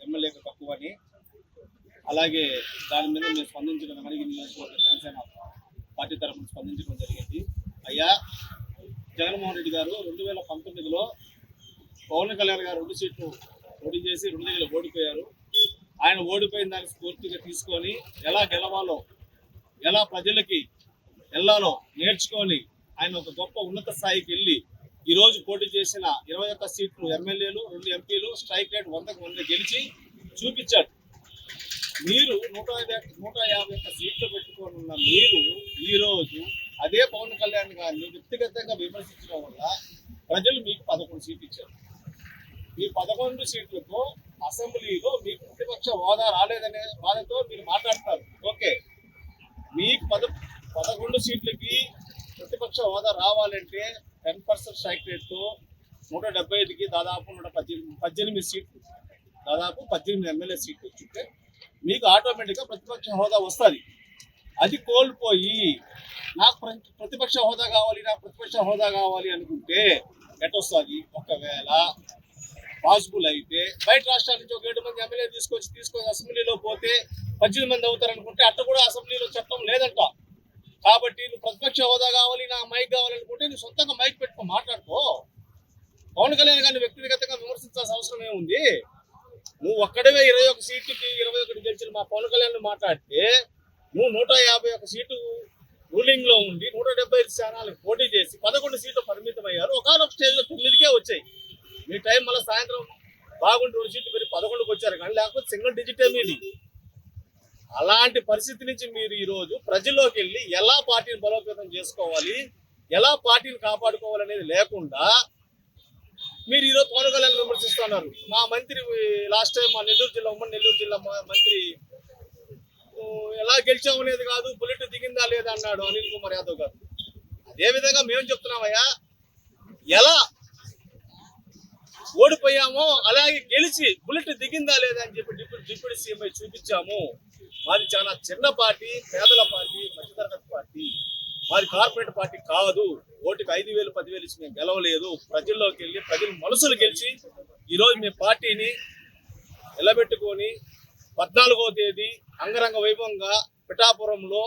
ఎమ్మెల్యేకి తక్కువ అని. అలాగే దాని మీద మేము స్పందించడం మనకి నియోజకవర్గ జనసేన పార్టీ తరఫున స్పందించడం జరిగింది. అయ్యా, జగన్మోహన్ రెడ్డి గారు 2019లో పవన్ కళ్యాణ్ గారు 2 సీట్లు పోటీ చేసి 2 దగ్గర ఓడిపోయారు. ఆయన ఓడిపోయిన దాన్ని స్ఫూర్తిగా తీసుకొని ఎలా గెలవాలో, ఎలా ప్రజలకి వెళ్ళాలో నేర్చుకొని ఆయన ఒక గొప్ప ఉన్నత స్థాయికి వెళ్ళి ఈరోజు పోటీ చేసిన 21 సీట్లు ఎమ్మెల్యేలు, 2 ఎంపీలు స్ట్రైక్ రేట్ 100కు 100 గెలిచి చూపించాడు. మీరు 151 సీట్లు పెట్టుకొని ఉన్న మీరు ఈరోజు అదే పవన్ కళ్యాణ్ గారిని వ్యక్తిగతంగా విమర్శించడం వల్ల ప్రజలు మీకు 11 సీట్లు ఇచ్చారు. ఈ 11 సీట్లతో అసెంబ్లీలో మీకు ప్రతిపక్ష హోదా రాలేదనే బాధతో మీరు మాట్లాడతారు. ఓకే, మీకు 11 సీట్లకి ప్రతిపక్ష హోదా రావాలంటే 10% స్ట్రైక్ రేట్తో 175కి దాదాపు 118 సీట్లు, దాదాపు 18 ఎమ్మెల్యే సీట్లు వచ్చింటే మీకు ఆటోమేటిక్గా ప్రతిపక్ష హోదా వస్తుంది. అది కోల్పోయి నాకు ప్రతిపక్ష హోదా కావాలి, నాకు ప్రతిపక్ష హోదా కావాలి అనుకుంటే ఎటొస్తుంది? ఒకవేళ పాసిబుల్ అయితే బయట రాష్ట్రాల నుంచి ఒక 7 మంది ఎమ్మెల్యే తీసుకొని అసెంబ్లీలో పోతే 18 మంది అవుతారనుకుంటే అట్ట కూడా అసెంబ్లీలో చట్టం లేదంట. కాబట్టి నువ్వు ప్రతిపక్ష హోదా కావాలి, నా మైక్ కావాలనుకుంటే నువ్వు సొంతంగా మైక్ పెట్టుకో, మాట్లాడుకో. పవన్ కళ్యాణ్ గారిని వ్యక్తిగతంగా విమర్శించాల్సిన అవసరం ఏముంది? నువ్వు ఒక్కడవే 21 సీట్లకి 21 గెలిచిన మా పవన్ కళ్యాణ్ మాట్లాడితే నువ్వు 151 సీటు రూలింగ్ లో ఉండి 175 స్థానాలకు పోటీ చేసి 11 సీట్లు పరిమితమయ్యారు. ఒకనొక స్టేజ్లో 9కే వచ్చాయి. మీ టైం మళ్ళీ సాయంత్రం బాగుండి 2 సీట్లు పెరిగి 11కి వచ్చారు, కానీ లేకపోతే సింగిల్ డిజిటే మీది. అలాంటి పరిస్థితి నుంచి మీరు ఈరోజు ప్రజల్లోకి వెళ్ళి ఎలా పార్టీని బలోపేతం చేసుకోవాలి, ఎలా పార్టీని కాపాడుకోవాలనేది లేకుండా మీరు ఈరోజు పవన్ కళ్యాణ్ విమర్శిస్తున్నారు. మా మంత్రి లాస్ట్ టైం మా నెల్లూరు జిల్లా, ఉమ్మడి నెల్లూరు జిల్లా మంత్రి ఎలా గెలిచాము అనేది కాదు, బుల్లెట్ దిగిందా లేదా అన్నాడు అనిల్ కుమార్ యాదవ్ గారు. అదేవిధంగా మేము చెప్తున్నామయ్యా, ఎలా ఓడిపోయామో అలాగే గెలిచి బుల్లెట్ దిగిందా లేదా అని చెప్పి డిప్యూటీ సీఎం చూపించాము. మాది చాలా చిన్న పార్టీ, పేదల పార్టీ, మధ్యతరగతి పార్టీ, మాది కార్పొరేట్ పార్టీ కాదు. ఓటుకి 5,000 10,000 ఇచ్చి మేము గెలవలేదు. ప్రజల్లోకి వెళ్ళి ప్రజల మనసులు గెలిచి ఈరోజు మేము పార్టీని నిలబెట్టుకొని 14వ తేదీ అంగరంగ వైభవంగా పిఠాపురంలో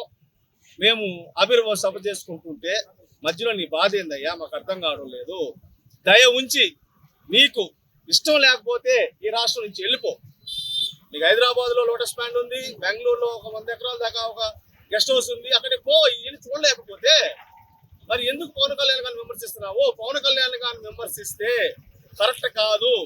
మేము ఆవిర్భావ సభ చేసుకుంటుంటే మధ్యలో నీ బాధ ఏందయ్యా? మాకు అర్థం కావడం లేదు. దయ ఉంచి నీకు ఇష్టం లేకపోతే ఈ రాష్ట్రం నుంచి వెళ్ళిపో. నీకు హైదరాబాద్లో లోటస్ ప్యాండ్ ఉంది, బెంగళూరులో ఒక 100 ఎకరాల దాకా ఒక గెస్ట్ హౌస్ ఉంది, అక్కడికి పో. ఇవన్నీ చూడలేకపోతే మరి ఎందుకు పవన్ కళ్యాణ్ గారిని విమర్శిస్తున్నావు? పవన్ కళ్యాణ్ గారిని విమర్శిస్తే కరెక్ట్ కాదు.